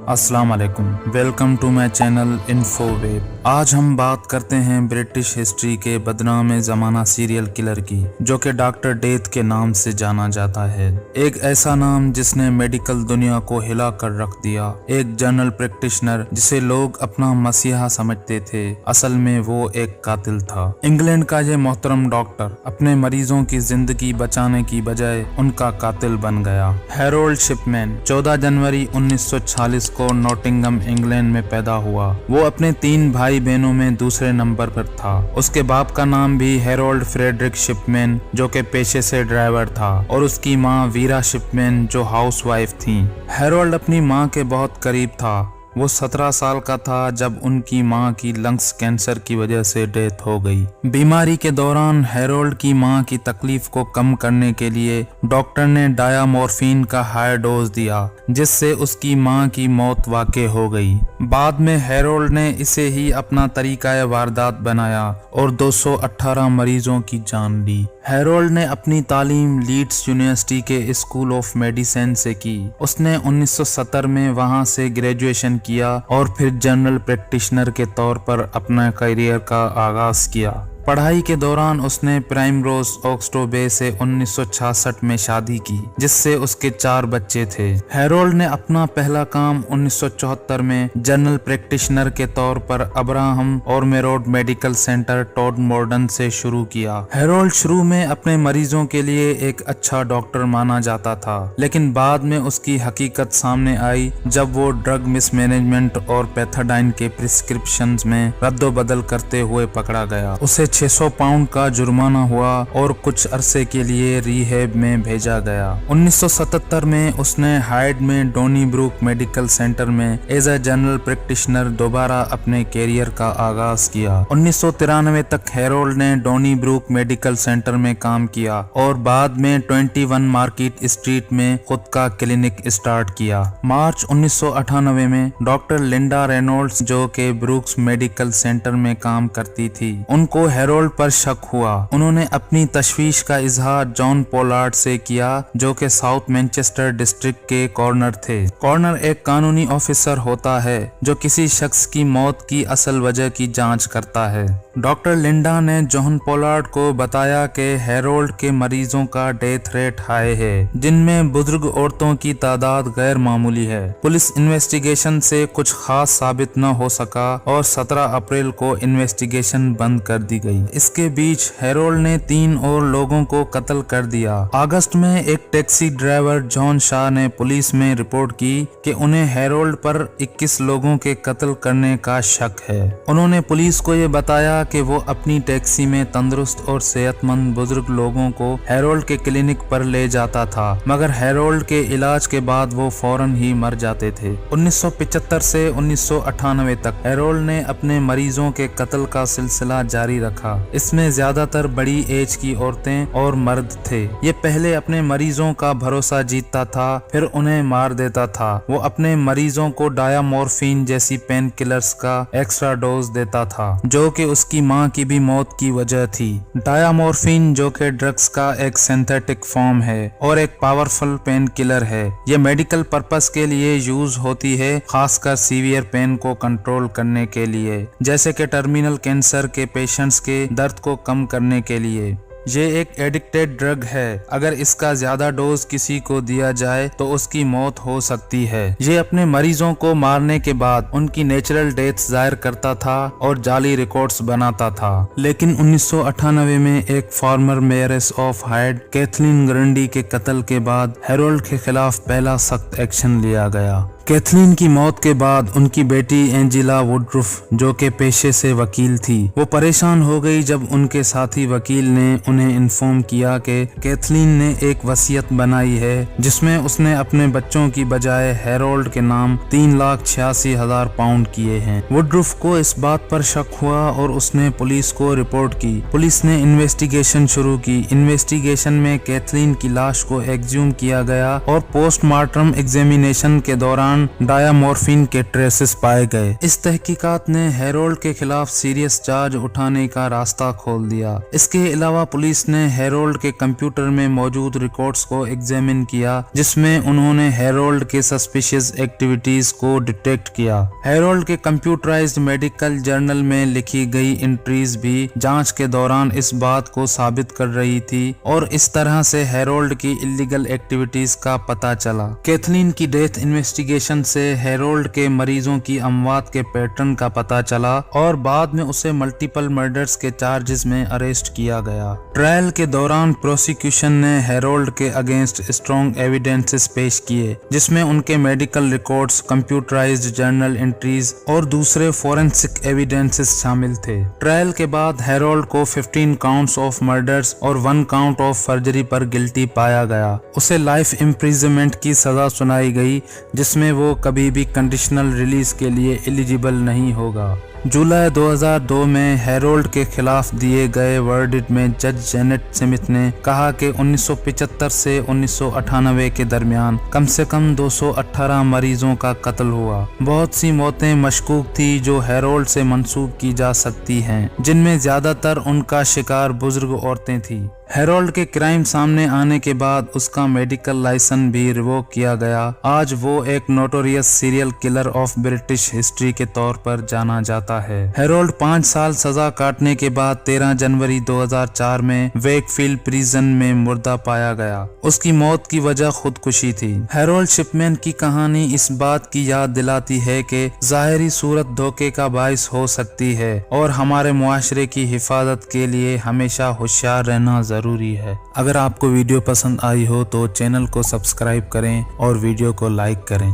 अस्सलाम वालेकुम, welcome to my channel इन्फोवेब। आज हम बात करते हैं ब्रिटिश हिस्ट्री के बदनाम ज़माना सीरियल किलर की, जो कि डॉक्टर डेथ के नाम से जाना जाता है। एक ऐसा नाम जिसने मेडिकल दुनिया को हिला कर रख दिया। एक जनरल प्रैक्टिशनर जिसे लोग अपना मसीहा समझते थे, असल में वो एक कातिल था। इंग्लैंड का ये मोहतरम डॉक्टर अपने मरीजों की जिंदगी बचाने की बजाय उनका कातिल बन गया। हैरोल्ड शिपमैन 14 जनवरी 1946 को नॉटिंघम इंग्लैंड में पैदा हुआ। वो अपने 3 भाई बहनों में दूसरे नंबर पर था। उसके बाप का नाम भी हैरोल्ड फ्रेडरिक शिपमैन, जो कि पेशे से ड्राइवर था, और उसकी माँ वीरा शिपमैन, जो हाउसवाइफ थी। हैरोल्ड अपनी माँ के बहुत करीब था। वो 17 साल का था जब उनकी मां की लंग्स कैंसर की वजह से डेथ हो गई। बीमारी के दौरान हैरोल्ड की मां की तकलीफ को कम करने के लिए डॉक्टर ने डायामोर्फिन का हाई डोज दिया, जिससे उसकी मां की मौत वाक़ई हो गई। बाद में हैरोल्ड ने इसे ही अपना तरीका वारदात बनाया और 218 मरीजों की जान ली। हैरोल्ड ने अपनी तालीम लीड्स यूनिवर्सिटी के स्कूल ऑफ मेडिसिन से की। उसने 1970 में वहां से ग्रेजुएशन किया और फिर जनरल प्रैक्टिशनर के तौर पर अपना करियर का आगाज किया। पढ़ाई के दौरान उसने प्राइमरोज ऑक्सटोबे से 1966 में शादी की, जिससे उसके 4 बच्चे थे। हैरोल्ड ने अपना पहला काम 1974 में जनरल प्रैक्टिशनर के तौर पर अब्राहम ऑर्मेरोड मेडिकल सेंटर टॉडमॉर्डन से शुरू किया। हैरोल्ड शुरू में अपने मरीजों के लिए एक अच्छा डॉक्टर माना जाता था, लेकिन बाद में उसकी हकीकत सामने आई जब वो ड्रग मिसमैनेजमेंट और पैथाडाइन के प्रिस्क्रिप्शन में रद्दोबदल करते हुए पकड़ा गया। उसे 600 पाउंड का जुर्माना हुआ और कुछ अरसे के लिए रिहैब में भेजा गया। 1977 में उसने हाइड में डॉनीब्रूक मेडिकल सेंटर में एज ए जनरल प्रैक्टिशनर दोबारा अपने कैरियर का आगाज किया। 1993 तक हैरोल्ड ने डॉनीब्रूक मेडिकल सेंटर में काम किया और बाद में 21 मार्केट स्ट्रीट में खुद का क्लिनिक स्टार्ट किया। मार्च 1998 में डॉक्टर लिंडा रेनॉल्ड्स, जो के ब्रूक्स मेडिकल सेंटर में काम करती थी, उनको हैरोल्ड पर शक हुआ। उन्होंने अपनी तशवीश का इजहार जॉन पोलार्ड से किया, जो कि साउथ मैनचेस्टर डिस्ट्रिक्ट के कॉर्नर थे। कॉर्नर एक कानूनी ऑफिसर होता है जो किसी शख्स की मौत की असल वजह की जांच करता है। डॉक्टर लिंडा ने जॉन पोलार्ड को बताया कि हैरोल्ड के मरीजों का डेथ रेट हाई है, जिनमें बुजुर्ग औरतों की तादाद गैर मामूली है। पुलिस इन्वेस्टिगेशन से कुछ खास साबित न हो सका और 17 अप्रैल को इन्वेस्टिगेशन बंद कर दी गई। इसके बीच हैरोल्ड ने 3 और लोगों को कत्ल कर दिया। अगस्त में एक टैक्सी ड्राइवर जॉन शाह ने पुलिस में रिपोर्ट की कि उन्हें हैरोल्ड पर 21 लोगों के कत्ल करने का शक है। उन्होंने पुलिस को ये बताया कि वो अपनी टैक्सी में तंदुरुस्त और सेहतमंद बुजुर्ग लोगों को हैरोल्ड के क्लिनिक पर ले जाता था, मगर हैरोल्ड के इलाज के बाद वो फौरन ही मर जाते थे। 1975 से 1998 तक हैरोल्ड ने अपने मरीजों के कत्ल का सिलसिला जारी रखा। इसमें ज्यादातर बड़ी एज की औरतें और मर्द थे। ये पहले अपने मरीजों का भरोसा जीतता था, फिर उन्हें मार देता था। वो अपने मरीजों को डायामोर्फिन जैसी पेन किलर्स का एक्स्ट्रा डोज देता था, जो कि उसकी मां की भी मौत की वजह थी। डायामोर्फिन, जो कि ड्रग्स का एक सिंथेटिक फॉर्म है और एक पावरफुल पेन किलर है, ये मेडिकल पर्पस के लिए यूज होती है, खासकर सीवियर पेन को कंट्रोल करने के लिए, जैसे कि टर्मिनल कैंसर के पेशेंट्स के दर्द को कम करने के लिए। ये एक एडिक्टेड ड्रग है। अगर इसका ज्यादा डोज किसी को दिया जाए तो उसकी मौत हो सकती है। ये अपने मरीजों को मारने के बाद उनकी नेचुरल डेथ जाहिर करता था और जाली रिकॉर्ड्स बनाता था। लेकिन 1998 में एक former mayoress of Hyde, Kathleen Grundy के कत्ल के बाद हैरोल्ड के खिलाफ पहला सख्त एक्शन लिया गया। कैथलीन की मौत के बाद उनकी बेटी एंजिला वुडरूफ, जो कि पेशे से वकील थी, वो परेशान हो गई जब उनके साथी वकील ने उन्हें इन्फॉर्म किया कि कैथलीन ने एक वसीयत बनाई है, जिसमें उसने अपने बच्चों की बजाय हैरोल्ड के नाम 3,86,000 पाउंड किए हैं। वुडरूफ को इस बात पर शक हुआ और उसने पुलिस को रिपोर्ट की। पुलिस ने इन्वेस्टिगेशन शुरू की। इन्वेस्टिगेशन में कैथलीन की लाश को एक्सह्यूम किया गया और पोस्टमार्टम एग्जामिनेशन के दौरान दौरान डायामोर्फिन के ट्रेसेस पाए गए। इस तहकीकात ने हेरोल्ड के खिलाफ सीरियस चार्ज उठाने का रास्ता खोल दिया। इसके अलावा पुलिस ने हेरोल्ड के कंप्यूटर में मौजूद रिकॉर्ड्स को एग्जामिन किया, जिसमें उन्होंने हेरोल्ड के सस्पिशियस एक्टिविटीज को डिटेक्ट किया। हेरोल्ड के कंप्यूटराइज्ड मेडिकल जर्नल में लिखी गई एंट्रीज भी जांच के दौरान इस बात को साबित कर रही थी और इस तरह से हेरोल्ड की इलीगल एक्टिविटीज का पता चला। कैथलीन की डेथ इन्वेस्टिगेशन से हेरोल्ड के मरीजों की अमवात के पैटर्न का पता चला और बाद में उसे मल्टीपल मर्डर्स के चार्जेस में अरेस्ट किया गया। ट्रायल के दौरान प्रोसिक्यूशन ने हेरोल्ड के अगेंस्ट स्ट्रॉन्ग एविडेंसेस पेश किए, जिसमें उनके medical records, computerised journal entries और दूसरे फोरेंसिक एविडेंसेस शामिल थे। ट्रायल के बाद हेरोल्ड को 15 काउंट्स ऑफ मर्डर्स और 1 काउंट ऑफ फर्जरी पर गिल्टी पाया गया। उसे लाइफ इम्प्रिजनमेंट की सजा सुनाई गई, जिसमें वो कभी भी कंडीशनल रिलीज के लिए एलिजिबल नहीं होगा। जुलाई 2002 में हेरोल्ड के खिलाफ दिए गए वर्डिक्ट में जज जेनेट स्मिथ ने कहा कि 1975 से 1998 के दरमियान कम से कम 218 मरीजों का कत्ल हुआ। बहुत सी मौतें मशकूक थी जो हेरोल्ड से मंसूब की जा सकती हैं, जिनमें ज्यादातर उनका शिकार बुजुर्ग औरतें थीं। हेरोल्ड के क्राइम सामने आने के बाद उसका मेडिकल लाइसेंस भी रिवोक किया गया। आज वो एक notorious serial killer of British history के तौर पर जाना जाता है। हेरोल्ड 5 साल सजा काटने के बाद 13 जनवरी 2004 में वेकफील्ड प्रिजन में मुर्दा पाया गया। उसकी मौत की वजह खुदकुशी थी। हेरोल्ड शिपमैन की कहानी इस बात की याद दिलाती है कि ज़ाहिरी सूरत धोखे का बाइस हो सकती है और हमारे मुआशरे की हिफाजत के लिए हमेशा होशियार रहना जरूरी है। अगर आपको वीडियो पसंद आई हो तो चैनल को सब्सक्राइब करें और वीडियो को लाइक करें।